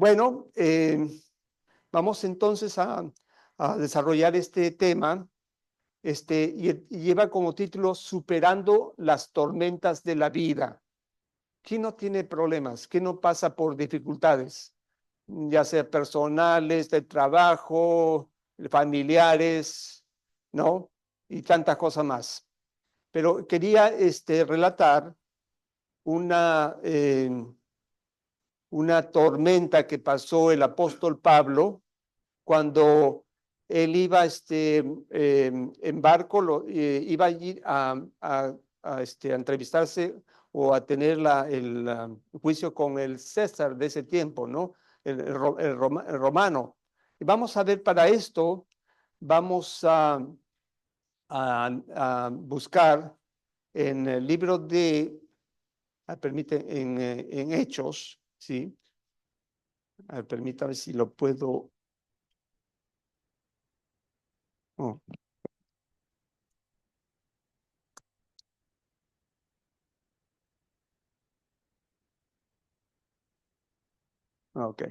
Bueno, vamos entonces a desarrollar este tema, y lleva como título Superando las tormentas de la vida. ¿Quién no tiene problemas? ¿Quién no pasa por dificultades? Ya sea personales, de trabajo, familiares, ¿no? Y tantas cosas más. Pero quería relatar una, una tormenta que pasó el apóstol Pablo cuando él iba en barco, iba allí a entrevistarse o a tener el juicio con el César de ese tiempo, ¿no? El romano. Y vamos a ver para esto, vamos a buscar en el libro en Hechos, ¿sí? Permítame si lo puedo. Oh, ok.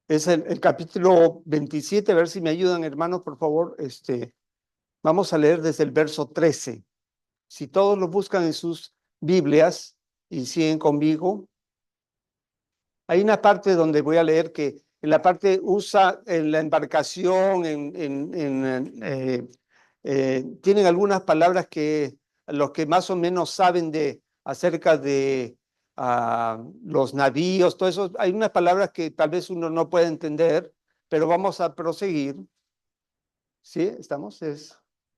Es el capítulo 27, a ver si me ayudan, hermanos, por favor. Vamos a leer desde el verso 13. Si todos lo buscan en sus Biblias y siguen conmigo, hay una parte donde voy a leer que en la parte usa en la embarcación, tienen algunas palabras que los que más o menos saben acerca de los navíos, todo eso, hay unas palabras que tal vez uno no puede entender, pero vamos a proseguir. ¿Sí? ¿Estamos?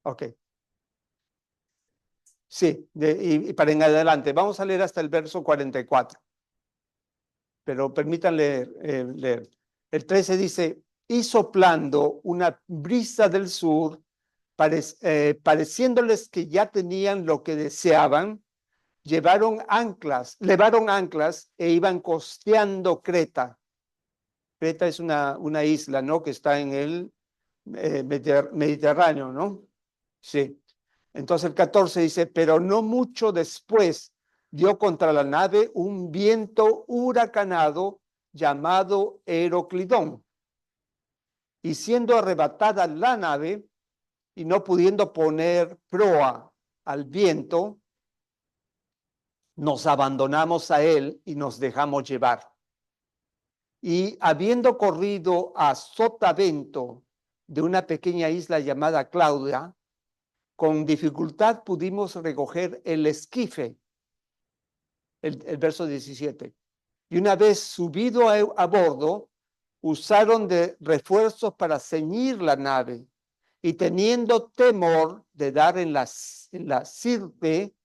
Ok. Sí, y para en adelante. Vamos a leer hasta el verso 44, pero permítanle leer. El 13 dice, y soplando una brisa del sur, pareciéndoles que ya tenían lo que deseaban, levaron anclas e iban costeando Creta. Creta es una isla, ¿no? Que está en el Mediterráneo, ¿no? Sí. Entonces el 14 dice, pero no mucho después dio contra la nave un viento huracanado llamado Heroclidón. Y siendo arrebatada la nave y no pudiendo poner proa al viento, nos abandonamos a él y nos dejamos llevar. Y habiendo corrido a sotavento de una pequeña isla llamada Claudia, con dificultad pudimos recoger el esquife, el verso 17. Y una vez subido a bordo, usaron de refuerzos para ceñir la nave, y teniendo temor de dar en la sirte,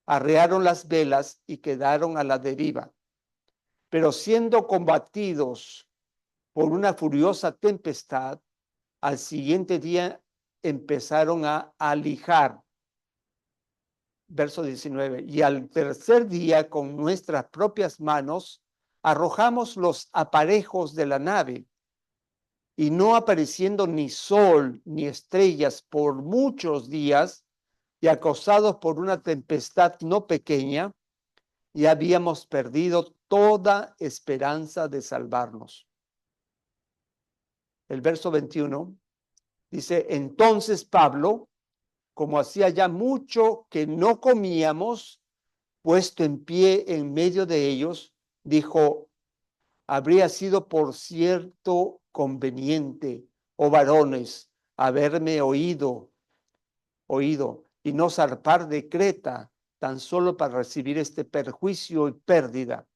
arrearon las velas y quedaron a la deriva. Pero siendo combatidos por una furiosa tempestad, al siguiente día empezaron a alijar. Verso 19, y al tercer día con nuestras propias manos arrojamos los aparejos de la nave, y no apareciendo ni sol ni estrellas por muchos días, y acosados por una tempestad no pequeña, ya habíamos perdido toda esperanza de salvarnos. El verso 21 dice, entonces Pablo, como hacía ya mucho que no comíamos, puesto en pie en medio de ellos, dijo, habría sido por cierto conveniente, oh varones, haberme oído y no zarpar de Creta tan solo para recibir este perjuicio y pérdida.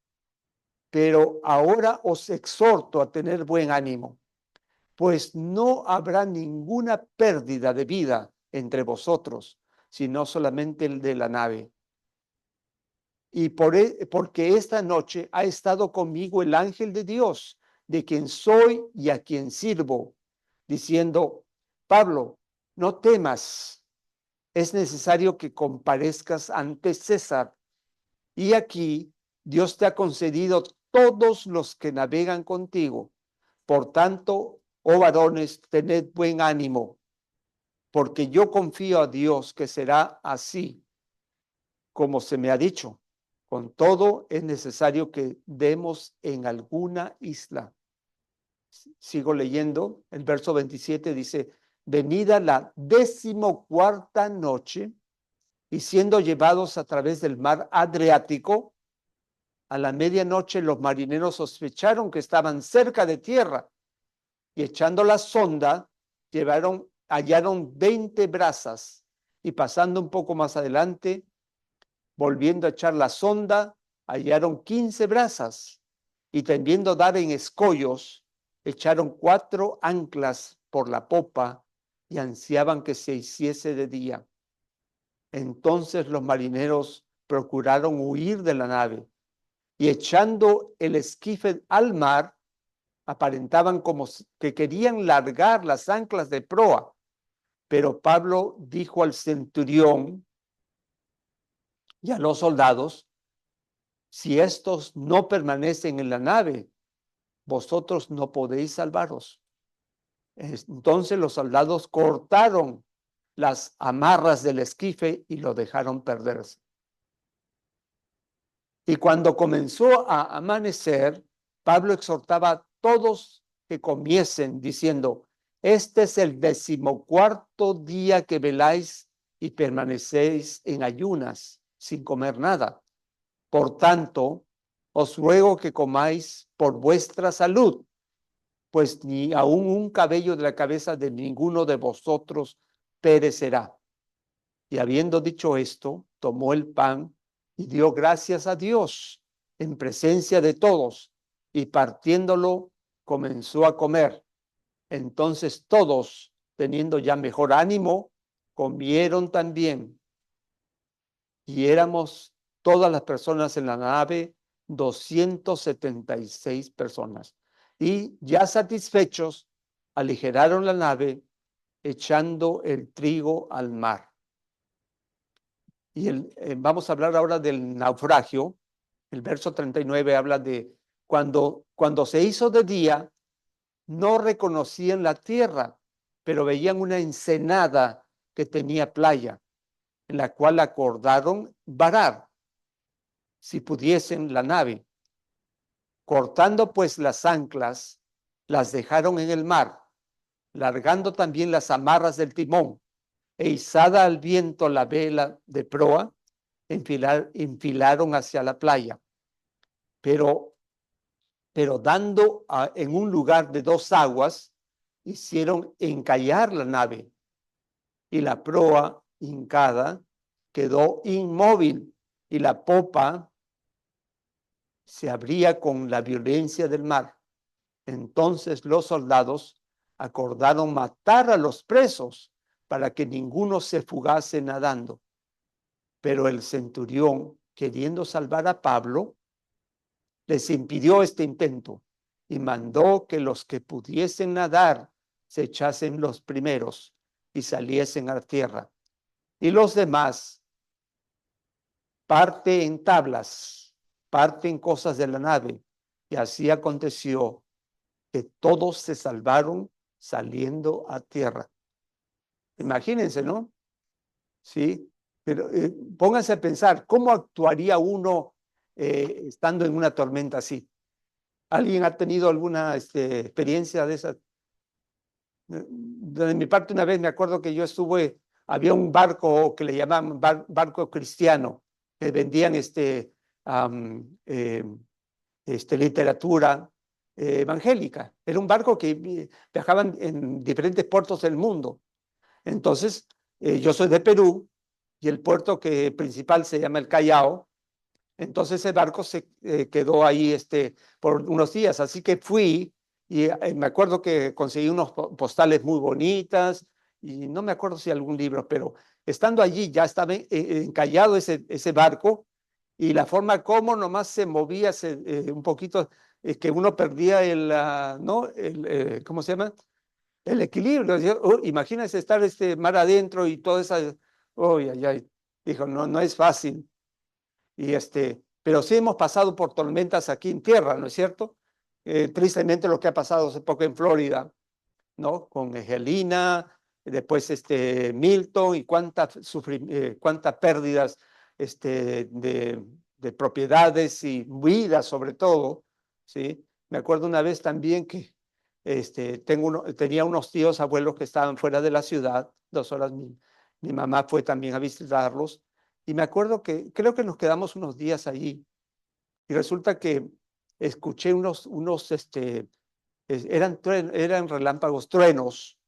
Pero ahora os exhorto a tener buen ánimo, pues no habrá ninguna pérdida de vida entre vosotros, sino solamente el de la nave. Y porque esta noche ha estado conmigo el ángel de Dios, de quien soy y a quien sirvo, diciendo, Pablo, no temas, es necesario que comparezcas ante César. Y aquí Dios te ha concedido todos los que navegan contigo. Por tanto, oh varones, tened buen ánimo. porque yo confío a Dios que será así como se me ha dicho. Con todo, es necesario que demos en alguna isla. Sigo leyendo, el verso 27 dice, venida la 14ª noche y siendo llevados a través del mar Adriático, a la medianoche los marineros sospecharon que estaban cerca de tierra y echando la sonda, hallaron 20 brazas y pasando un poco más adelante, volviendo a echar la sonda, hallaron 15 brazas y tendiendo dar en escollos, echaron 4 anclas por la popa y ansiaban que se hiciese de día. Entonces los marineros procuraron huir de la nave y echando el esquife al mar, aparentaban como que querían largar las anclas de proa. Pero Pablo dijo al centurión y a los soldados, si estos no permanecen en la nave, vosotros no podéis salvaros. Entonces los soldados cortaron las amarras del esquife y lo dejaron perderse. Y cuando comenzó a amanecer, Pablo exhortaba a todos que comiesen diciendo, este es el 14º día que veláis y permanecéis en ayunas sin comer nada. Por tanto, os ruego que comáis por vuestra salud, pues ni aun un cabello de la cabeza de ninguno de vosotros perecerá. Y habiendo dicho esto, tomó el pan y dio gracias a Dios en presencia de todos, y partiéndolo comenzó a comer. Entonces todos, teniendo ya mejor ánimo, comieron también. Y éramos todas las personas en la nave, 276 personas. Y ya satisfechos, aligeraron la nave, echando el trigo al mar. Y vamos a hablar ahora del naufragio. El verso 39 habla de cuando se hizo de día, no reconocían la tierra, pero veían una ensenada que tenía playa, en la cual acordaron varar, si pudiesen, la nave. Cortando pues las anclas, las dejaron en el mar, largando también las amarras del timón, e izada al viento la vela de proa, enfilaron hacia la playa, pero dando en un lugar de 2 aguas, hicieron encallar la nave, y la proa hincada quedó inmóvil, y la popa se abría con la violencia del mar. Entonces los soldados acordaron matar a los presos para que ninguno se fugase nadando. Pero el centurión, queriendo salvar a Pablo, les impidió este intento y mandó que los que pudiesen nadar se echasen los primeros y saliesen a tierra. Y los demás, parte en tablas, parte en cosas de la nave. Y así aconteció que todos se salvaron saliendo a tierra. Imagínense, ¿no? Sí, pero pónganse a pensar, ¿cómo actuaría uno estando en una tormenta así? ¿Alguien ha tenido alguna experiencia de esa? De mi parte, una vez me acuerdo que yo estuve, había un barco que le llamaban barco cristiano, que vendían literatura evangélica. Era un barco que viajaban en diferentes puertos del mundo. Entonces, yo soy de Perú y el puerto principal se llama el Callao. Entonces el barco se quedó ahí por unos días, así que fui y me acuerdo que conseguí unos postales muy bonitas y no me acuerdo si algún libro, pero estando allí ya estaba encallado ese barco y la forma como nomás se movía un poquito, que uno perdía ¿no? ¿Cómo se llama? El equilibrio. Imagínense estar mar adentro y todo esa, dijo, no, no es fácil. Y pero sí hemos pasado por tormentas aquí en tierra, ¿no es cierto? Tristemente lo que ha pasado hace poco en Florida, ¿no? Con Angelina después Milton y cuántas pérdidas de propiedades y vidas sobre todo, ¿sí? Me acuerdo una vez también que tenía unos tíos abuelos que estaban fuera de la ciudad, 2 horas, mi mamá fue también a visitarlos, y me acuerdo que creo que nos quedamos unos días allí, y resulta que escuché eran relámpagos, truenos,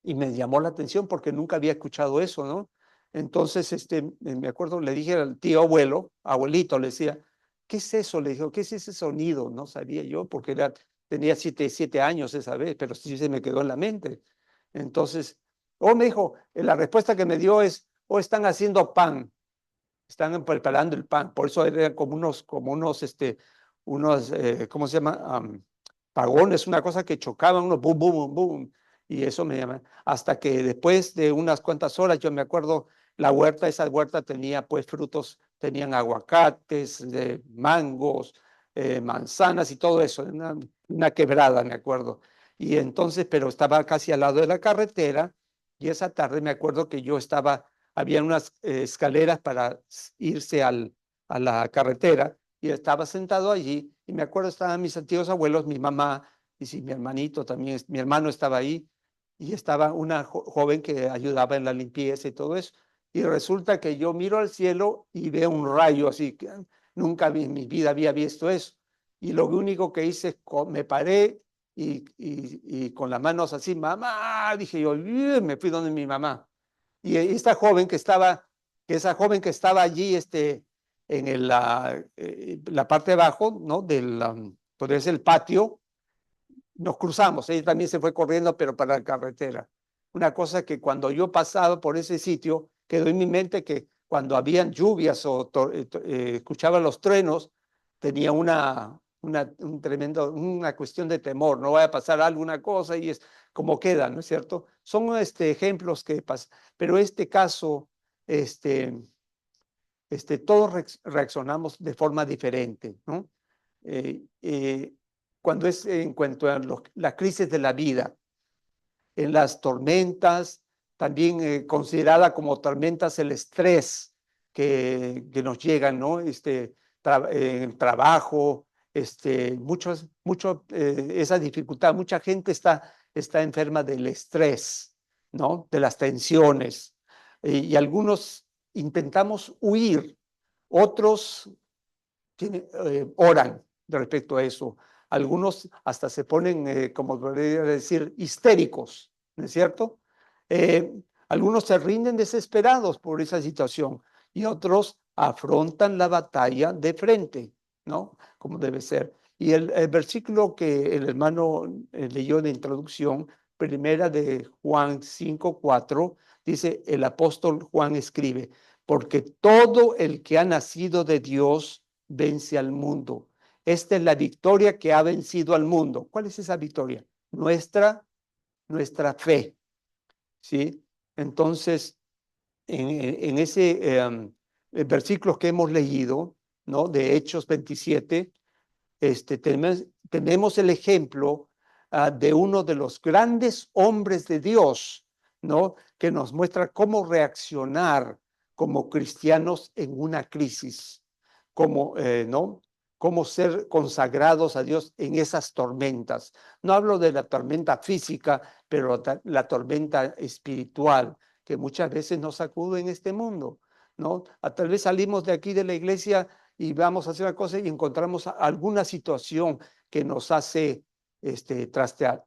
y me llamó la atención porque nunca había escuchado eso, ¿no? Entonces, me acuerdo, le dije al tío abuelito, le decía, ¿qué es eso? Le dije, ¿qué es ese sonido? No sabía yo porque tenía 7 años esa vez, pero sí se me quedó en la mente. Entonces, me dijo, la respuesta que me dio es, están haciendo pan, están preparando el pan, por eso eran ¿cómo se llama? Pagones, una cosa que chocaban, unos boom, boom, boom, boom, y eso me llama. Hasta que después de unas cuantas horas, yo me acuerdo, esa huerta tenía pues frutos, tenían aguacates, mangos, manzanas y todo eso, una quebrada, me acuerdo. Y entonces, pero estaba casi al lado de la carretera, y esa tarde me acuerdo que había unas escaleras para irse a la carretera, y estaba sentado allí, y me acuerdo estaban mis antiguos abuelos, mi mamá, y sí, mi hermanito también, mi hermano estaba ahí, y estaba una joven que ayudaba en la limpieza y todo eso, y resulta que yo miro al cielo y veo un rayo así, que nunca en mi vida había visto eso, y lo único que hice es me paré y con las manos así, mamá, dije yo, me fui donde mi mamá, y esa joven que estaba allí, en la parte de abajo, ¿no? Podría ser el patio, nos cruzamos, ella también se fue corriendo, pero para la carretera. Una cosa que cuando yo pasaba por ese sitio, quedó en mi mente que cuando habían lluvias o escuchaba los truenos, tenía una cuestión de temor, no vaya a pasar alguna cosa y es como queda, ¿no es cierto? Son ejemplos que pasan, pero este caso, este, todos reaccionamos de forma diferente, ¿no? Eh, eh, cuando es en cuanto a la crisis de la vida, en las tormentas, también considerada como tormentas el estrés que nos llegan, ¿no? En el trabajo, esa dificultad, mucha gente está enferma del estrés, ¿no? De las tensiones, y algunos intentamos huir, otros oran respecto a eso. Algunos hasta se ponen, como podría decir, histéricos, ¿no es cierto? Eh, Algunos se rinden desesperados por esa situación y otros afrontan la batalla de frente, ¿no? Como debe ser. Y el versículo que el hermano leyó de introducción, primera de Juan 5:4, dice, el apóstol Juan escribe, porque todo el que ha nacido de Dios vence al mundo. Esta es la victoria que ha vencido al mundo. ¿Cuál es esa victoria? Nuestra fe, ¿sí? Entonces, en ese versículo que hemos leído, ¿no? De Hechos 27, tenemos el ejemplo de uno de los grandes hombres de Dios, ¿no? Que nos muestra cómo reaccionar como cristianos en una crisis, ¿no? Cómo ser consagrados a Dios en esas tormentas. No hablo de la tormenta física, pero la tormenta espiritual que muchas veces nos sacude en este mundo, ¿no? Tal vez salimos de aquí de la iglesia y vamos a hacer una cosa y encontramos alguna situación que nos hace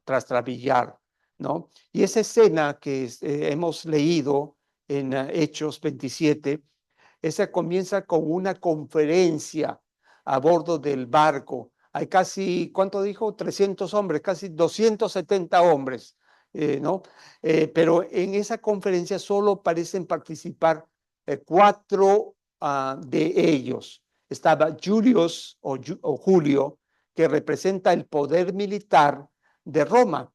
trastrabillar, ¿no? Y esa escena que hemos leído en Hechos 27, esa comienza con una conferencia a bordo del barco. Hay casi, ¿cuánto dijo? 300 hombres, casi 270 hombres, ¿no? Pero en esa conferencia solo parecen participar 4 de ellos. Estaba Julius o Julio, que representa el poder militar de Roma,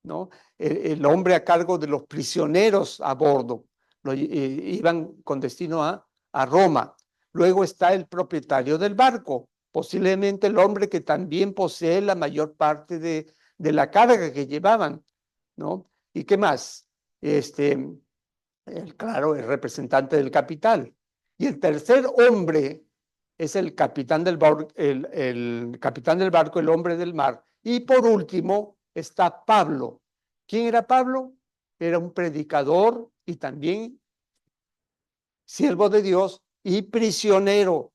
¿no? El hombre a cargo de los prisioneros a bordo, iban con destino a Roma. Luego está el propietario del barco, posiblemente el hombre que también posee la mayor parte de la carga que llevaban, ¿no? ¿Y qué más? Claro, el representante del capital. Y el tercer hombre es el capitán del barco, el capitán del barco, el hombre del mar. Y por último está Pablo. ¿Quién era Pablo? Era un predicador y también siervo de Dios y prisionero.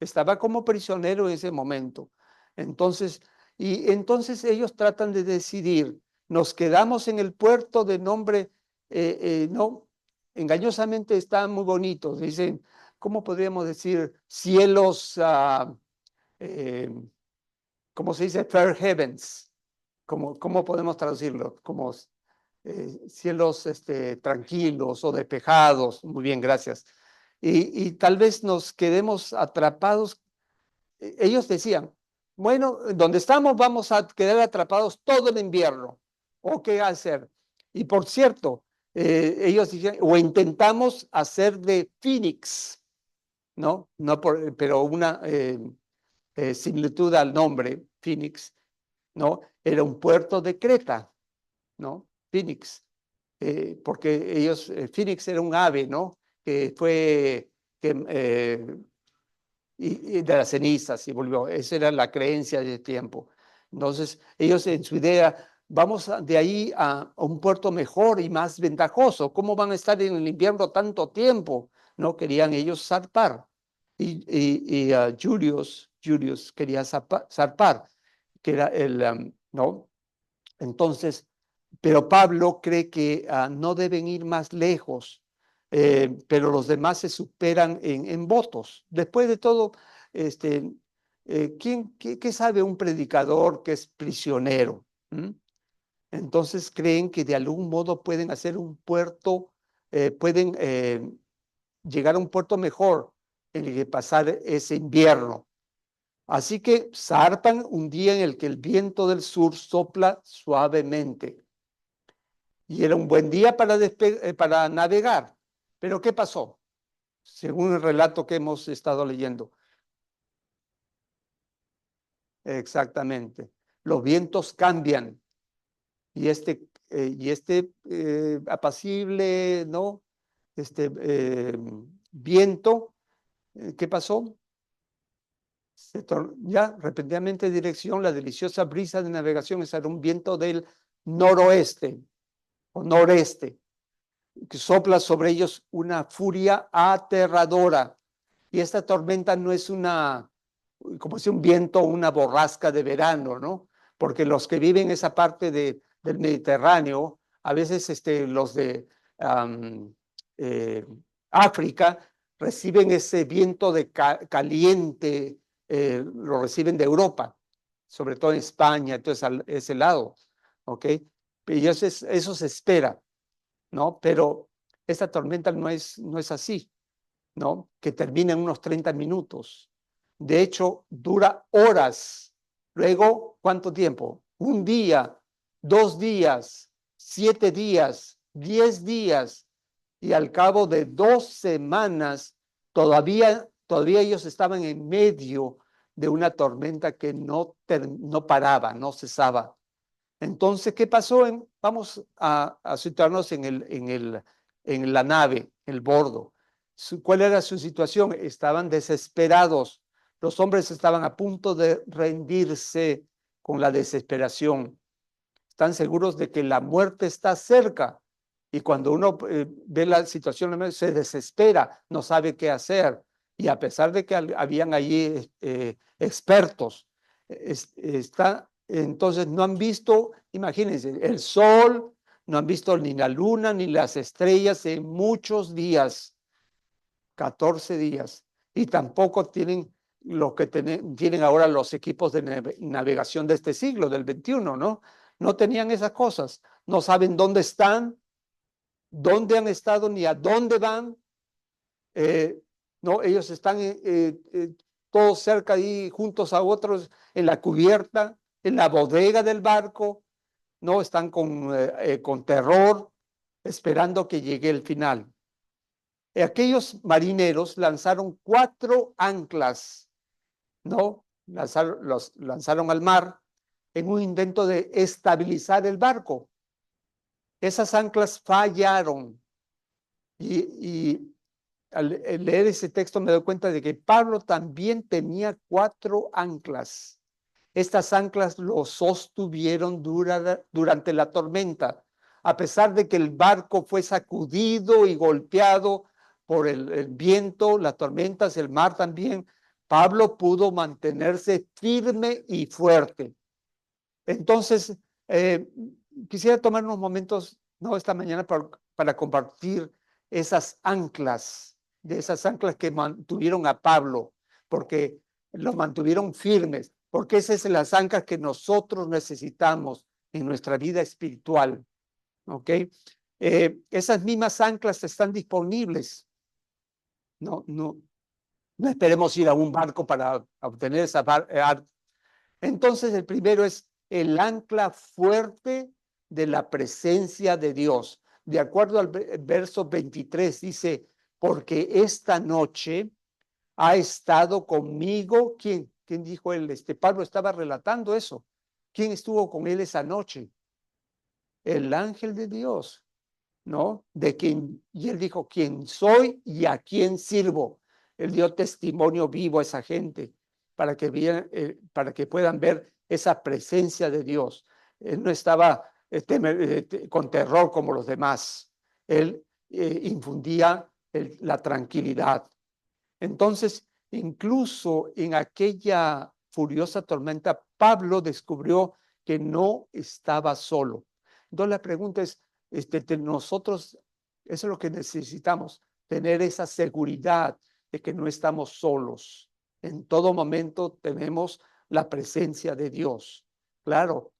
Estaba como prisionero en ese momento. Entonces, entonces ellos tratan de decidir, nos quedamos en el puerto de nombre, no, engañosamente está muy bonito, dicen, ¿cómo podríamos decir? Cielos, eh, ¿cómo se dice? Fair heavens, ¿cómo podemos traducirlo? Como cielos tranquilos o despejados, muy bien, gracias. Y tal vez nos quedemos atrapados. Ellos decían, bueno, donde estamos vamos a quedar atrapados todo el invierno. ¿O qué hacer? Y por cierto, ellos decían, o intentamos hacer de Phoenix, ¿no? No por, pero una similitud al nombre, Phoenix, ¿no? Era un puerto de Creta, ¿no? Phoenix. Porque ellos, Phoenix era un ave, ¿no? Que fue, que y de las cenizas y volvió. Esa era la creencia de tiempo. Entonces, ellos en su idea, vamos de ahí a un puerto mejor y más ventajoso. ¿Cómo van a estar en el invierno tanto tiempo? No querían ellos zarpar. Y Julius quería zarpar, que era ¿no? Entonces, pero Pablo cree que no deben ir más lejos, pero los demás se superan en votos. Después de todo, ¿qué sabe un predicador que es prisionero? ¿Mm? Entonces creen que de algún modo pueden hacer un puerto, pueden llegar a un puerto mejor en el que pasar ese invierno. Así que zarpan un día en el que el viento del sur sopla suavemente y era un buen día para navegar. Pero ¿qué pasó? Según el relato que hemos estado leyendo. Exactamente. Los vientos cambian y este apacible, ¿no? Viento, ¿qué pasó? Ya repentinamente dirección, la deliciosa brisa de navegación es un viento del noroeste o noreste, que sopla sobre ellos una furia aterradora. Y esta tormenta no es como si un viento o una borrasca de verano, ¿no? Porque los que viven en esa parte del Mediterráneo, a veces los de um, eh, África, reciben ese viento de caliente, lo reciben de Europa, sobre todo en España, entonces ese lado, ¿ok? Y eso se espera, ¿no? Pero esta tormenta no es así, ¿no? Que termina en unos 30 minutos. De hecho, dura horas. Luego, ¿cuánto tiempo? Un día, 2 días, 7 días, 10 días. Y al cabo de 2 semanas, todavía ellos estaban en medio de una tormenta que no paraba, no cesaba. Entonces, ¿qué pasó? Vamos a situarnos en la nave, el bordo. ¿Cuál era su situación? Estaban desesperados. Los hombres estaban a punto de rendirse con la desesperación. Están seguros de que la muerte está cerca. Y cuando uno ve la situación, se desespera, no sabe qué hacer. Y a pesar de que habían allí expertos, entonces no han visto, imagínense, el sol, no han visto ni la luna ni las estrellas en muchos días, 14 días, y tampoco tienen lo que tienen ahora los equipos de navegación de este siglo, del 21, ¿no? No tenían esas cosas, no saben dónde están, dónde han estado ni a dónde van. No, ellos están todos cerca ahí, juntos a otros, en la cubierta, en la bodega del barco, no están con terror, esperando que llegue el final. Aquellos marineros lanzaron 4 anclas, ¿no? Los lanzaron al mar en un intento de estabilizar el barco. esas anclas fallaron. Y al leer ese texto me doy cuenta de que Pablo también tenía 4 anclas. Estas anclas lo sostuvieron durante la tormenta. A pesar de que el barco fue sacudido y golpeado por el viento, las tormentas, el mar también, Pablo pudo mantenerse firme y fuerte. Entonces, eh, quisiera tomar unos momentos, no esta mañana, para compartir esas anclas, de esas anclas que mantuvieron a Pablo, porque lo mantuvieron firmes, porque esas son las anclas que nosotros necesitamos en nuestra vida espiritual, ¿ok? Esas mismas anclas están disponibles, no esperemos ir a un barco para obtener esa entonces, el primero es el ancla fuerte de la presencia de Dios. De acuerdo al verso 23, dice, porque esta noche ha estado conmigo. ¿Quién? ¿Quién dijo él? Pablo estaba relatando eso. ¿Quién estuvo con él esa noche? El ángel de Dios, ¿no? Y él dijo, ¿quién soy y a quién sirvo? Él dio testimonio vivo a esa gente para que puedan ver esa presencia de Dios. Él no estaba con terror como los demás. Él infundía la tranquilidad. Entonces, incluso en aquella furiosa tormenta, Pablo descubrió que no estaba solo. Entonces, la pregunta es, nosotros, eso es lo que necesitamos, tener esa seguridad de que no estamos solos. En todo momento tenemos la presencia de Dios. Claro,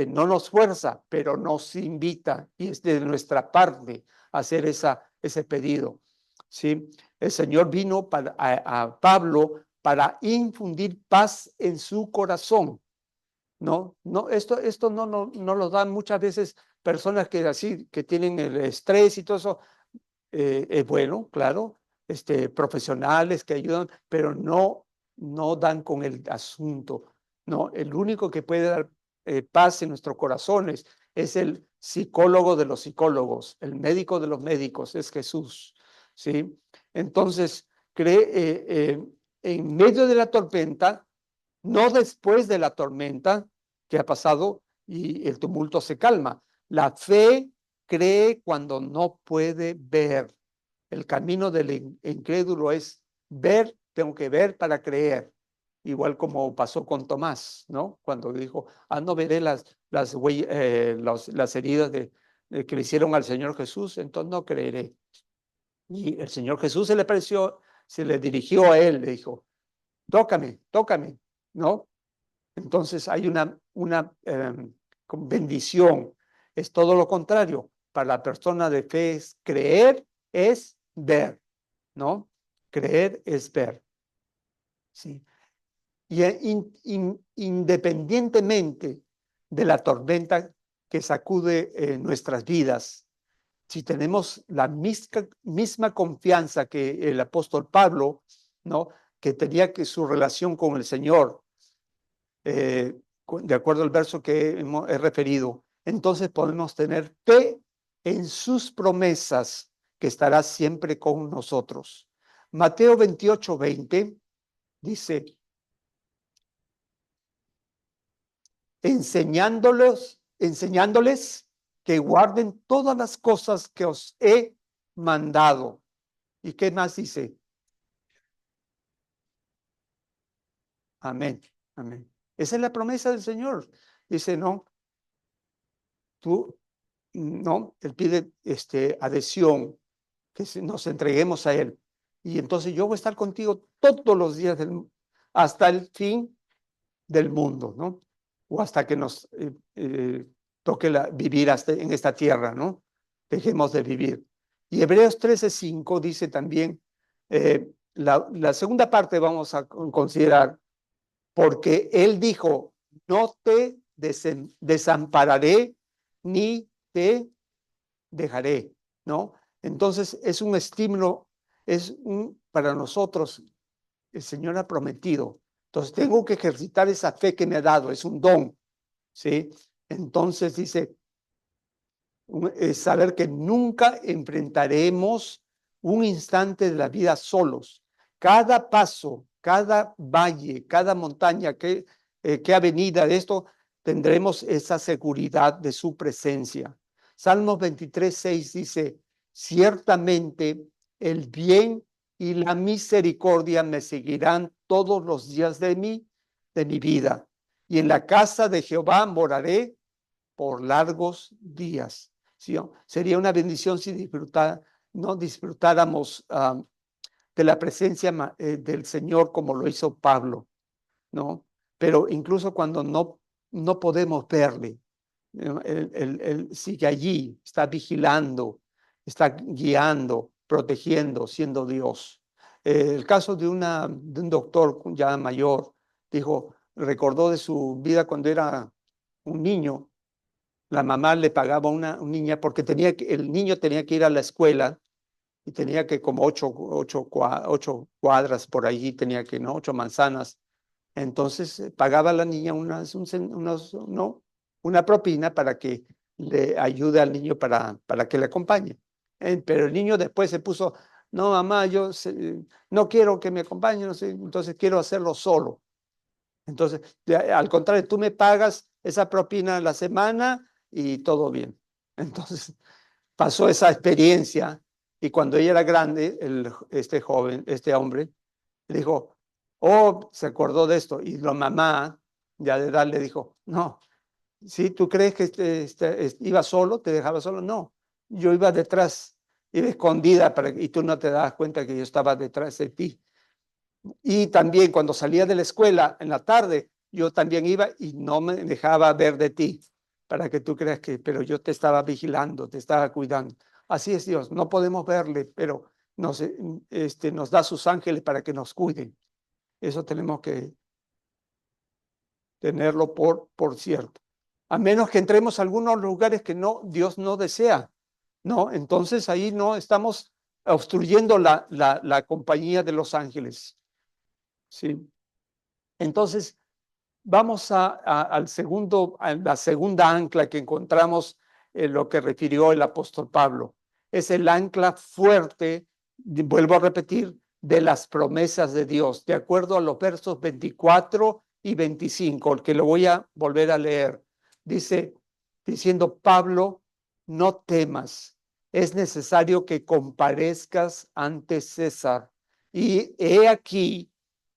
no nos fuerza, pero nos invita y es de nuestra parte hacer ese pedido. ¿Sí? El Señor vino a Pablo para infundir paz en su corazón. Esto no lo dan muchas veces personas que tienen el estrés y todo eso. Es bueno, claro, profesionales que ayudan, pero no dan con el asunto. No, el único que puede dar paz en nuestros corazones es el psicólogo de los psicólogos, el médico de los médicos, es Jesús. ¿Sí? Entonces, en medio de la tormenta, no después de la tormenta que ha pasado y el tumulto se calma. La fe cree cuando no puede ver. El camino del incrédulo es ver, tengo que ver para creer. Igual como pasó con Tomás, ¿no? Cuando dijo, no veré las heridas que le hicieron al Señor Jesús, entonces no creeré. Y el Señor Jesús se le dirigió a él, le dijo, tócame, tócame, ¿no? Entonces hay una bendición. Es todo lo contrario. Para la persona de fe es creer, es ver, ¿no? Creer es ver. ¿Sí? Y independientemente de la tormenta que sacude nuestras vidas, si tenemos la misma confianza que el apóstol Pablo, ¿no? Que tenía que su relación con el Señor, de acuerdo al verso que he referido, entonces podemos tener fe en sus promesas que estará siempre con nosotros. Mateo 28:20 dice, enseñándoles que guarden todas las cosas que os he mandado. ¿Y qué más dice? Amén, amén. Esa es la promesa del Señor. Dice, no, tú, no, Él pide adhesión, que nos entreguemos a Él. Y entonces yo voy a estar contigo todos los días hasta el fin del mundo, ¿no? O hasta que nos toque vivir en esta tierra, ¿no? Dejemos de vivir. Y Hebreos 13:5 dice también, la segunda parte vamos a considerar, porque Él dijo, no te desampararé ni te dejaré, ¿no? Entonces es un estímulo, para nosotros, el Señor ha prometido. Entonces tengo que ejercitar esa fe que me ha dado, es un don, ¿sí? Entonces dice, Es saber que nunca enfrentaremos un instante de la vida solos. Cada paso, cada valle, cada montaña, qué avenida de esto, tendremos esa seguridad de su presencia. Salmos 23:6 dice, ciertamente el bien y la misericordia me seguirán todos los días de mi vida. Y en la casa de Jehová moraré por largos días. ¿Sí? Sería una bendición si no disfrutáramos de la presencia del Señor como lo hizo Pablo, ¿no? Pero incluso cuando no podemos verle, él sigue allí, está vigilando, está guiando, protegiendo, siendo Dios. El caso de un doctor ya mayor, recordó de su vida cuando era un niño. La mamá le pagaba una niña porque el niño tenía que ir a la escuela y tenía que como ocho cuadras por allí, tenía que, ¿no? 8 manzanas. Entonces pagaba a la niña ¿no? Una propina para que le ayude al niño para que le acompañe. Pero el niño después se puso, no, mamá, no quiero que me acompañe, no sé, entonces quiero hacerlo solo. Entonces, al contrario, tú me pagas esa propina a la semana y todo bien. Entonces, pasó esa experiencia y cuando ella era grande, este hombre, le dijo, oh, se acordó de esto. Y la mamá, ya de edad, le dijo, no, si tú crees que iba solo, te dejaba solo, no, yo iba detrás, iba escondida y tú no te dabas cuenta que yo estaba detrás de ti. Y también cuando salía de la escuela en la tarde, yo también iba y no me dejaba ver de ti, para que tú creas pero yo te estaba vigilando, te estaba cuidando. Así es Dios, no podemos verle, pero nos da sus ángeles para que nos cuiden. Eso tenemos que tenerlo por cierto. A menos que entremos a algunos lugares que Dios no desea, ¿no? Entonces ahí no estamos obstruyendo la compañía de los ángeles, ¿sí? Entonces, vamos a la segunda ancla que encontramos en lo que refirió el apóstol Pablo. Es el ancla fuerte, vuelvo a repetir, de las promesas de Dios, de acuerdo a los versos 24 y 25, que lo voy a volver a leer. Diciendo Pablo, no temas, es necesario que comparezcas ante César. Y he aquí,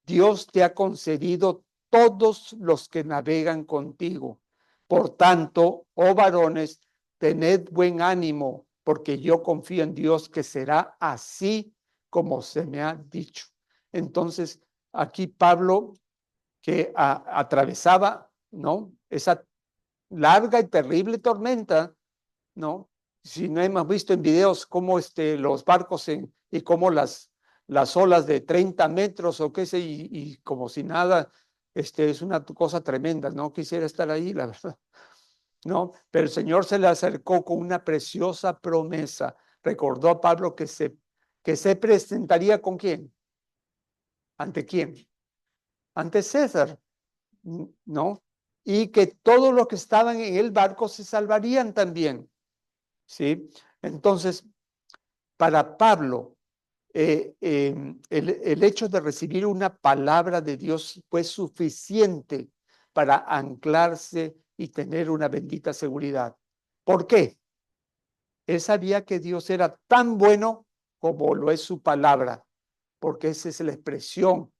Dios te ha concedido todos los que navegan contigo. Por tanto, oh varones, tened buen ánimo, porque yo confío en Dios que será así como se me ha dicho. Entonces, aquí Pablo, que atravesaba, ¿no? Esa larga y terrible tormenta, ¿no? Si no hemos visto en videos cómo los barcos y cómo las olas de 30 metros o qué sé, y como si nada, es una cosa tremenda, no quisiera estar ahí, la verdad, ¿no? Pero el Señor se le acercó con una preciosa promesa. Recordó a Pablo que se presentaría ¿con quién? ¿Ante quién? Ante César, ¿no? Y que todos los que estaban en el barco se salvarían también, ¿sí? Entonces, para Pablo, el hecho de recibir una palabra de Dios fue suficiente para anclarse y tener una bendita seguridad. ¿Por qué? Él sabía que Dios era tan bueno como lo es su palabra, porque esa es la expresión,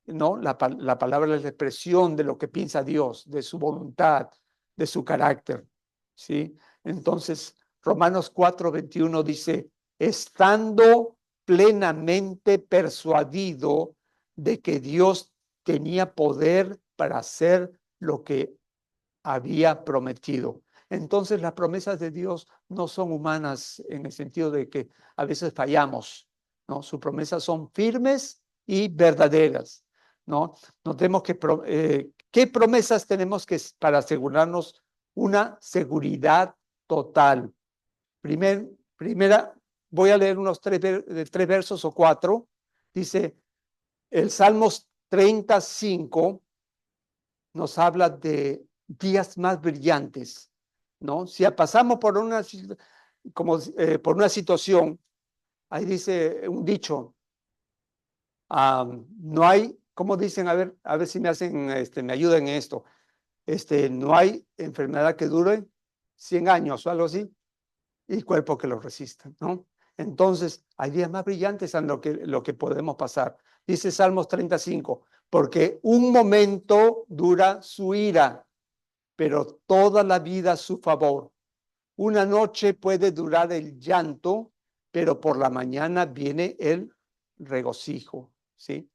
¿no? La palabra es la expresión de lo que piensa Dios, de su voluntad, de su carácter, ¿sí? Entonces, Romanos 4:21 dice, estando plenamente persuadido de que Dios tenía poder para hacer lo que había prometido. Entonces, las promesas de Dios no son humanas en el sentido de que a veces fallamos, ¿no? Sus promesas son firmes y verdaderas, ¿no? Notemos ¿qué promesas tenemos para asegurarnos una seguridad total? Primera, voy a leer unos tres versos o cuatro. Dice, el Salmos 35 nos habla de días más brillantes, ¿no? Si pasamos por por una situación, ahí dice un dicho, no hay, ¿cómo dicen? A ver si me hacen, me ayudan en esto. No hay enfermedad que dure 100 años o algo así, y cuerpo que lo resista, ¿no? Entonces, hay días más brillantes en lo que podemos pasar. Dice Salmos 35, porque un momento dura su ira, pero toda la vida su favor. Una noche puede durar el llanto, pero por la mañana viene el regocijo, ¿sí?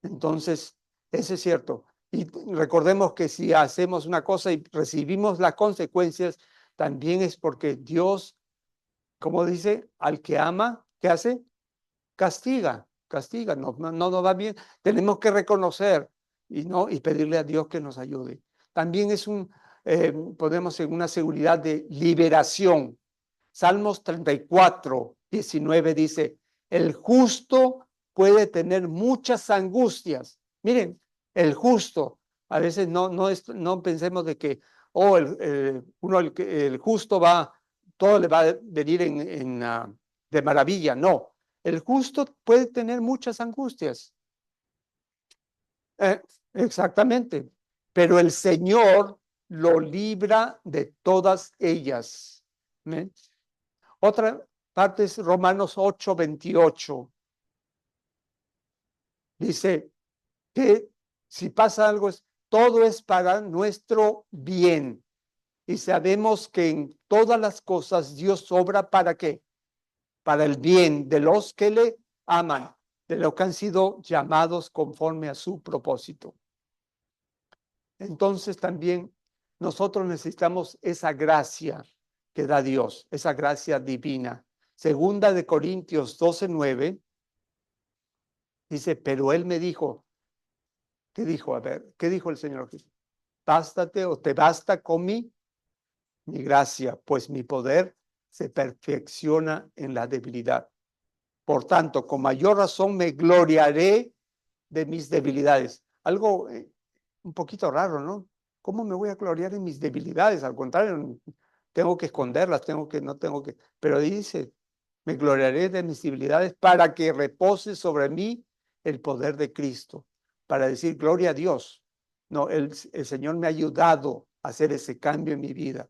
Entonces, eso es cierto. Y recordemos que si hacemos una cosa y recibimos las consecuencias, también es porque Dios, como dice, al que ama, ¿qué hace? Castiga, castiga, no nos va bien. Tenemos que reconocer y pedirle a Dios que nos ayude. También es podemos en una seguridad de liberación. Salmos 34, 19 dice, el justo puede tener muchas angustias. Miren, el justo, a veces no pensemos de que, el justo todo le va a venir de maravilla. No, el justo puede tener muchas angustias. Eh, Exactamente, pero el Señor lo libra de todas ellas. ¿Ven? Otra parte es Romanos 8:28. Dice que si pasa algo, todo es para nuestro bien. Y sabemos que en todas las cosas Dios obra ¿para qué? Para el bien de los que le aman, de los que han sido llamados conforme a su propósito. Entonces también nosotros necesitamos esa gracia que da Dios, esa gracia divina. Segunda de Corintios 12:9 dice, pero él me dijo, ¿qué dijo? A ver, ¿qué dijo el Señor Jesús? Bástate o te basta con mi gracia, pues mi poder se perfecciona en la debilidad. Por tanto, con mayor razón me gloriaré de mis debilidades. Algo un poquito raro, ¿no? ¿Cómo me voy a gloriar en mis debilidades? Al contrario, tengo que esconderlas, no tengo que, pero dice, me gloriaré de mis debilidades para que repose sobre mí el poder de Cristo, para decir gloria a Dios. No, el Señor me ha ayudado a hacer ese cambio en mi vida,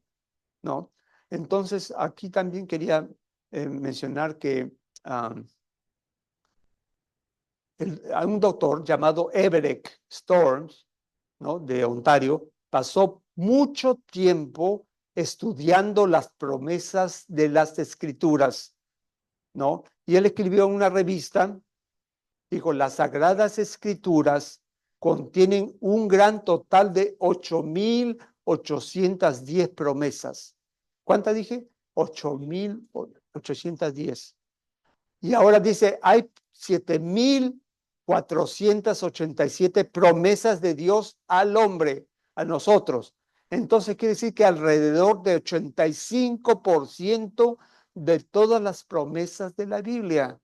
¿no? Entonces, aquí también quería mencionar que hay un doctor llamado Everett Storms, ¿no? De Ontario, pasó mucho tiempo estudiando las promesas de las Escrituras, ¿no? Y él escribió en una revista, dijo, las Sagradas Escrituras contienen un gran total de 8,810 promesas. ¿Cuántas dije? 8,810. Y ahora dice, hay 7,487 promesas de Dios al hombre, a nosotros. Entonces quiere decir que alrededor de 85% de todas las promesas de la Biblia.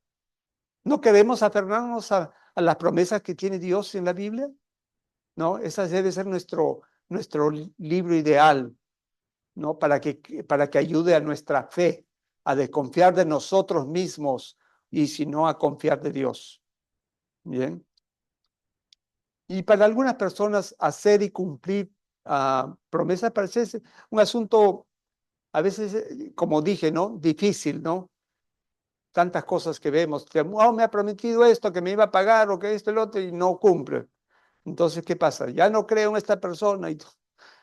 ¿No queremos aferrarnos a las promesas que tiene Dios en la Biblia? No, esa debe ser nuestro libro ideal, ¿no? Para que ayude a nuestra fe, a desconfiar de nosotros mismos y si no a confiar de Dios. Bien. Y para algunas personas hacer y cumplir promesas parece un asunto a veces, como dije, ¿no? Difícil, ¿no? Tantas cosas que vemos, que me ha prometido esto, que me iba a pagar o que esto y lo otro y no cumple. Entonces, ¿qué pasa? Ya no creo en esta persona.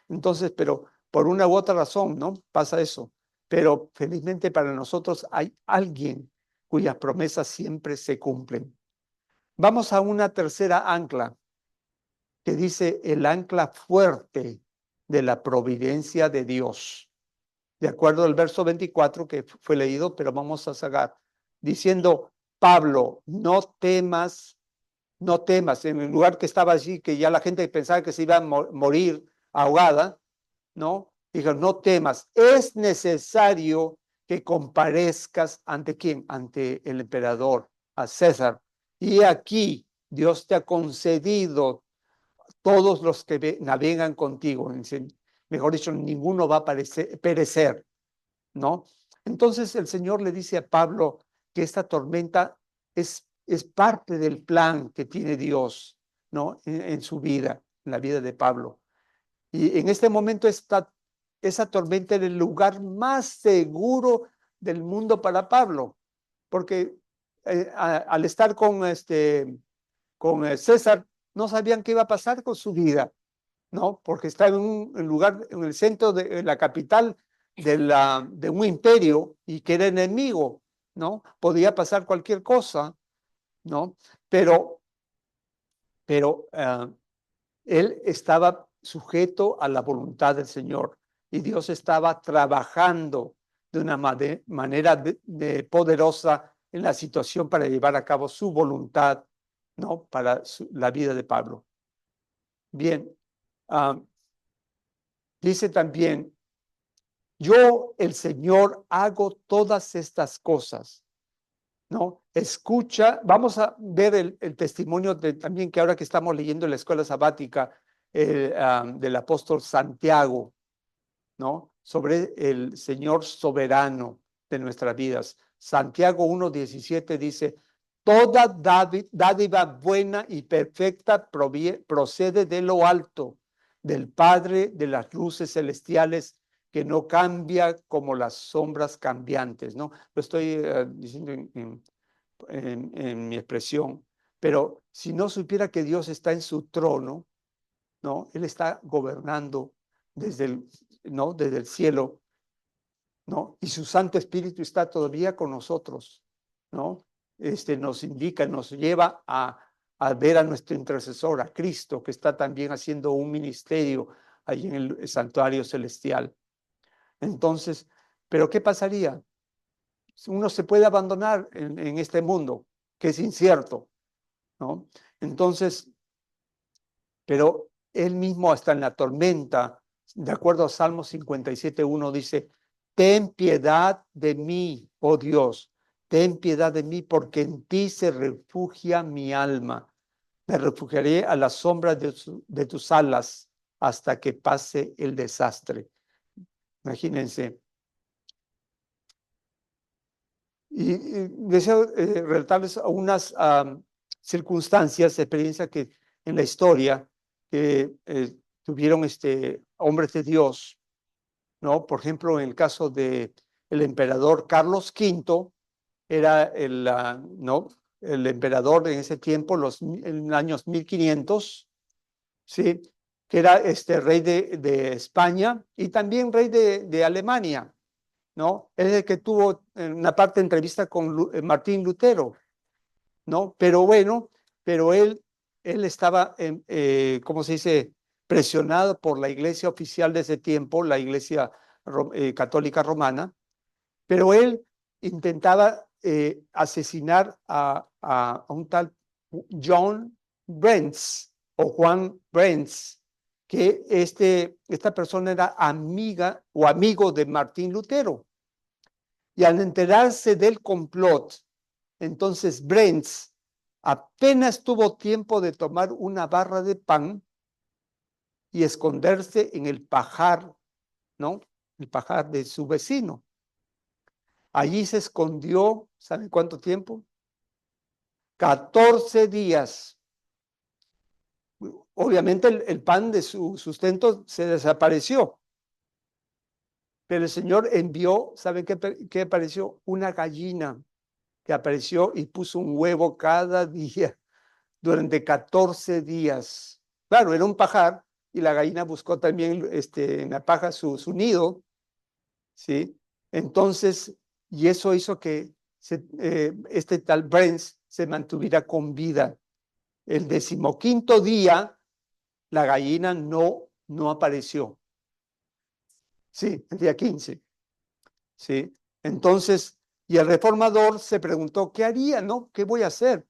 Entonces, pero por una u otra razón, ¿no? Pasa eso. Pero felizmente para nosotros hay alguien cuyas promesas siempre se cumplen. Vamos a una tercera ancla que dice el ancla fuerte de la providencia de Dios. De acuerdo al verso 24 que fue leído, pero vamos a sacar, diciendo, Pablo, no temas, no temas, en el lugar que estaba allí, que ya la gente pensaba que se iba a morir ahogada, ¿no? Dijo, no temas, es necesario que comparezcas ante quién, ante el emperador, a César. Y aquí Dios te ha concedido todos los que navegan contigo. mejor dicho, ninguno va a perecer, ¿no? Entonces el Señor le dice a Pablo que esta tormenta es parte del plan que tiene Dios, ¿no? En su vida, en la vida de Pablo. Y en este momento esa tormenta era el lugar más seguro del mundo para Pablo, porque al estar con César, no sabían qué iba a pasar con su vida, ¿no? Porque está en un lugar, en el centro de la capital de un imperio y que era enemigo, ¿no? Podía pasar cualquier cosa, ¿no? Pero, pero él estaba sujeto a la voluntad del Señor y Dios estaba trabajando de una manera poderosa en la situación para llevar a cabo su voluntad, ¿no? Para la vida de Pablo. Bien, dice también, yo, el Señor, hago todas estas cosas, ¿no? Escucha, vamos a ver el testimonio también que ahora que estamos leyendo en la escuela sabática del apóstol Santiago, ¿no? Sobre el Señor soberano de nuestras vidas. Santiago 1:17 dice, toda dádiva buena y perfecta procede de lo alto, del Padre de las luces celestiales, que no cambia como las sombras cambiantes, ¿no? Lo estoy diciendo en mi expresión, pero si no supiera que Dios está en su trono, ¿no? Él está gobernando desde ¿no? Desde el cielo, ¿no? Y su Santo Espíritu está todavía con nosotros, ¿no? Nos indica, nos lleva a ver a nuestro intercesor, a Cristo, que está también haciendo un ministerio ahí en el santuario celestial. Entonces, ¿pero qué pasaría? Uno se puede abandonar en este mundo, que es incierto, ¿no? Entonces, pero él mismo hasta en la tormenta, de acuerdo a Salmo 57:1, dice, ten piedad de mí, oh Dios, ten piedad de mí, porque en ti se refugia mi alma. Me refugiaré a la sombra de tus alas hasta que pase el desastre. Imagínense. Y deseo relatarles unas circunstancias, experiencias que en la historia que tuvieron hombres de Dios, ¿no? Por ejemplo, en el caso de el emperador Carlos V, era ¿no? El emperador en ese tiempo, en años 1500, ¿sí? Que era rey de España y también rey de Alemania, ¿no? Es el que tuvo en una parte de entrevista con Martín Lutero, ¿no? Pero bueno, pero él estaba, ¿cómo se dice?, presionado por la iglesia oficial de ese tiempo, la iglesia católica romana, pero él intentaba asesinar a un tal John Brenz o Juan Brenz, que esta persona era amiga o amigo de Martín Lutero. Y al enterarse del complot, entonces Brenz apenas tuvo tiempo de tomar una barra de pan y esconderse en el pajar, ¿no? El pajar de su vecino. Allí se escondió, ¿saben cuánto tiempo? 14 días. Obviamente el pan de su sustento se desapareció. Pero el Señor envió, ¿saben qué apareció? Una gallina que apareció y puso un huevo cada día durante 14 días. Claro, era un pajar y la gallina buscó también en la paja su nido, ¿sí? Entonces, y eso hizo que este tal Brenz se mantuviera con vida. El 15º día, la gallina no apareció. Sí, el día 15. Sí. Entonces, y el reformador se preguntó, ¿qué haría, no? ¿Qué voy a hacer?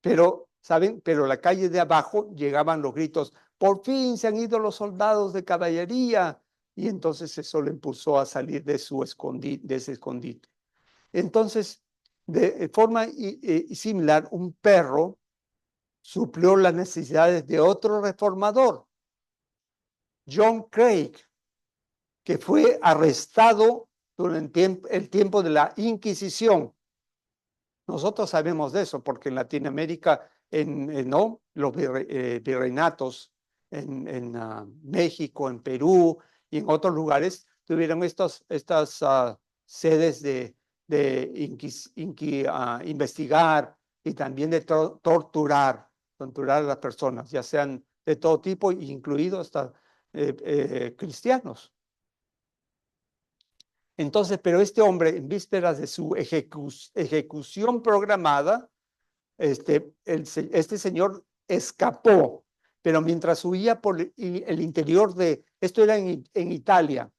Pero, ¿saben? Pero la calle de abajo llegaban los gritos, por fin se han ido los soldados de caballería. Y entonces eso le impulsó a salir de ese escondite. Entonces, de forma similar, un perro suplió las necesidades de otro reformador. John Craig, que fue arrestado durante el tiempo de la Inquisición. Nosotros sabemos de eso porque en Latinoamérica, ¿no? Los virreinatos en México, en Perú y en otros lugares tuvieron estas sedes de investigar y también de torturar a las personas, ya sean de todo tipo, incluidos hasta cristianos. Entonces, pero este hombre, en vísperas de su ejecución programada, este señor escapó, pero mientras huía por el interior esto era en Italia.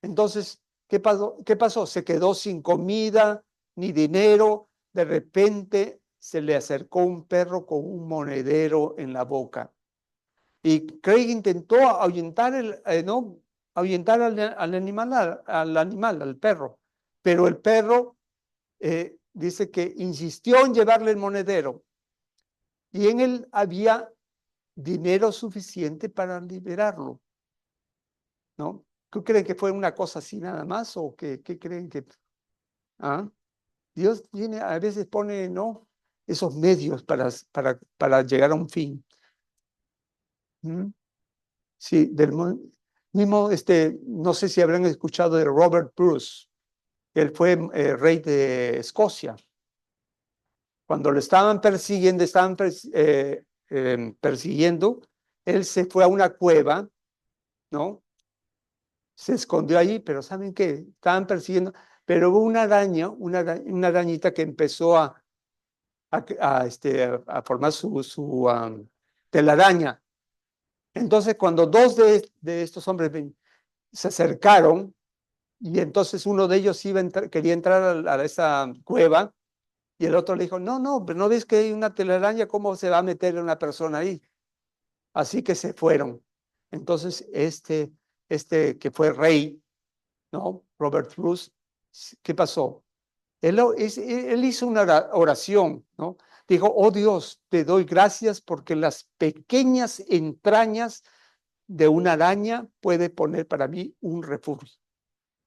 Entonces, ¿qué pasó? Se quedó sin comida ni dinero. De repente se le acercó un perro con un monedero en la boca. Y Craig intentó ahuyentar, ¿no? ahuyentar al animal, al perro. Pero el perro dice que insistió en llevarle el monedero. Y en él había dinero suficiente para liberarlo, ¿no? ¿Qué creen que fue una cosa así nada más? ¿O qué creen que...? ¿Ah? Dios a veces pone, ¿no? Esos medios para llegar a un fin. ¿Mm? Sí, mismo, no sé si habrán escuchado de Robert Bruce. Él fue rey de Escocia. Cuando lo estaban persiguiendo, persiguiendo, él se fue a una cueva, ¿no? Se escondió allí, pero ¿saben qué? Estaban persiguiendo, pero hubo una araña, una arañita que empezó a formar su telaraña. Entonces, cuando dos de estos hombres se acercaron, y entonces uno de ellos quería entrar a esa cueva, y el otro le dijo, no, pero ¿no ves que hay una telaraña? ¿Cómo se va a meter una persona ahí? Así que se fueron. Entonces, que fue rey, ¿no? Robert Bruce, ¿qué pasó? Él hizo una oración, ¿no? Dijo, oh Dios, te doy gracias porque las pequeñas entrañas de una araña puede poner para mí un refugio.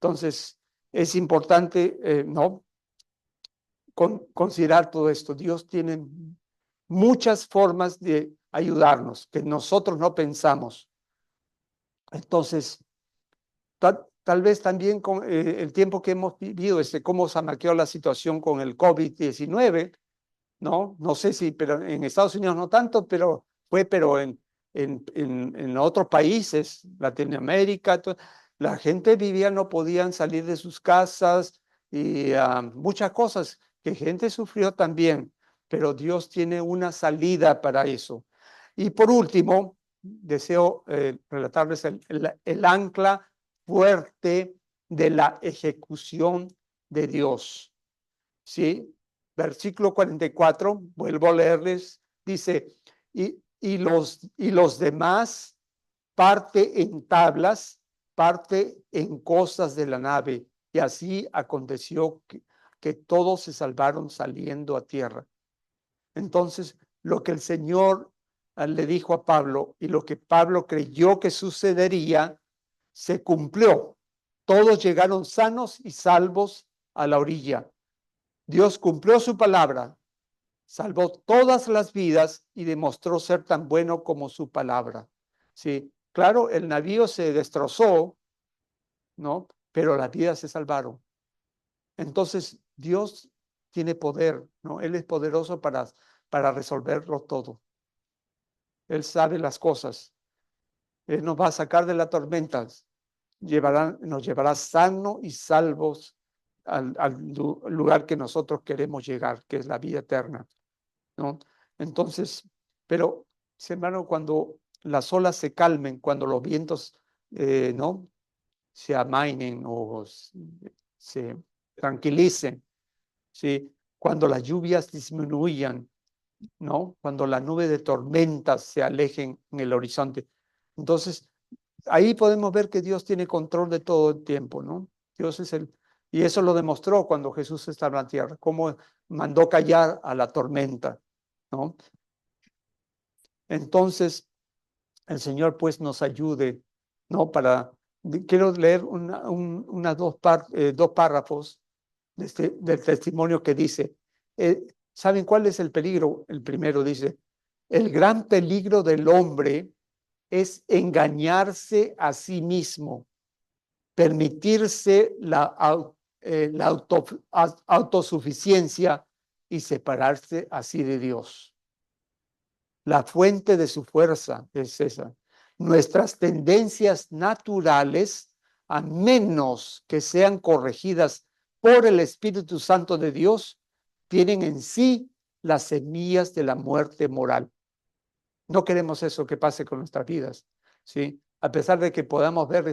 Entonces, es importante, ¿no? Considerar todo esto. Dios tiene muchas formas de ayudarnos que nosotros no pensamos. Entonces, tal vez también con el tiempo que hemos vivido, cómo se maqueó la situación con el COVID-19, ¿no? No sé si, pero en Estados Unidos no tanto, pero en otros países, Latinoamérica, la gente vivía, no podían salir de sus casas y muchas cosas que gente sufrió también, pero Dios tiene una salida para eso. Y por último, deseo relatarles el ancla fuerte de la ejecución de Dios. ¿Sí? Versículo 44, vuelvo a leerles, dice, y los demás, parte en tablas, parte en cosas de la nave. Y así aconteció que todos se salvaron saliendo a tierra. Entonces, lo que el Señor le dijo a Pablo y lo que Pablo creyó que sucedería, se cumplió. Todos llegaron sanos y salvos a la orilla. Dios cumplió su palabra, salvó todas las vidas y demostró ser tan bueno como su palabra. Sí, claro, el navío se destrozó, ¿no? Pero las vidas se salvaron. Entonces, Dios tiene poder, ¿no? Él es poderoso para resolverlo todo. Él sabe las cosas. Él nos va a sacar de la tormenta. Nos llevará sanos y salvos al lugar que nosotros queremos llegar, que es la vida eterna, ¿no? Entonces, pero, hermano, cuando las olas se calmen, cuando los vientos, ¿no? Se amainen o se tranquilicen, ¿sí? Cuando las lluvias disminuyan, ¿no? Cuando la nube de tormentas se alejen en el horizonte. Entonces, ahí podemos ver que Dios tiene control de todo el tiempo, ¿no? Dios es y eso lo demostró cuando Jesús estaba en la tierra, cómo mandó callar a la tormenta, ¿no? Entonces, el Señor pues nos ayude ¿no? Quiero leer dos párrafos del testimonio que dice, ¿saben cuál es el peligro? El primero dice, el gran peligro del hombre es engañarse a sí mismo, permitirse la autosuficiencia y separarse así de Dios. La fuente de su fuerza es esa. Nuestras tendencias naturales, a menos que sean corregidas por el Espíritu Santo de Dios, tienen en sí las semillas de la muerte moral. No queremos eso que pase con nuestras vidas, ¿sí? A pesar de que podamos ver,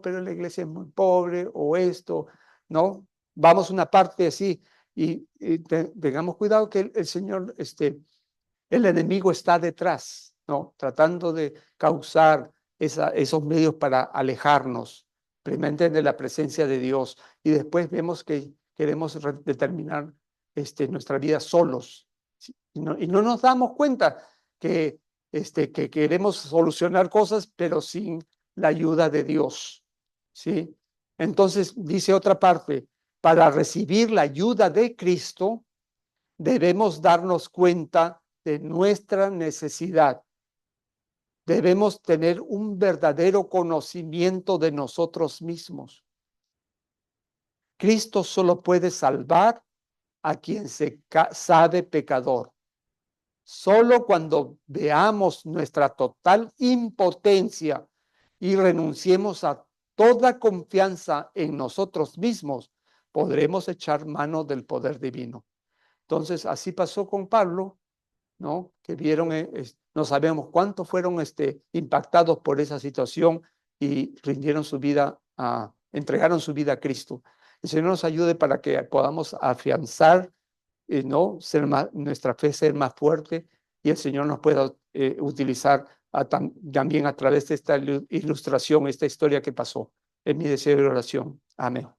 pero la iglesia es muy pobre, o esto, ¿no? Vamos una parte así, y tengamos cuidado que el Señor, el enemigo está detrás, ¿no? Tratando de causar esos medios para alejarnos, primeramente de la presencia de Dios, y después vemos que queremos determinar nuestra vida solos, ¿sí? Y no nos damos cuenta que queremos solucionar cosas, pero sin la ayuda de Dios, ¿sí? Entonces, dice otra parte, para recibir la ayuda de Cristo, debemos darnos cuenta de nuestra necesidad. Debemos tener un verdadero conocimiento de nosotros mismos. Cristo solo puede salvar a quien se sabe pecador. Solo cuando veamos nuestra total impotencia y renunciemos a toda confianza en nosotros mismos, podremos echar mano del poder divino. Entonces, así pasó con Pablo, ¿no? Que vieron, no sabemos cuántos fueron impactados por esa situación y rindieron su vida, entregaron su vida a Cristo. El Señor nos ayude para que podamos afianzar, ¿no? Nuestra fe ser más fuerte, y el Señor nos pueda utilizar también a través de esta ilustración, esta historia que pasó. Es mi deseo de oración. Amén.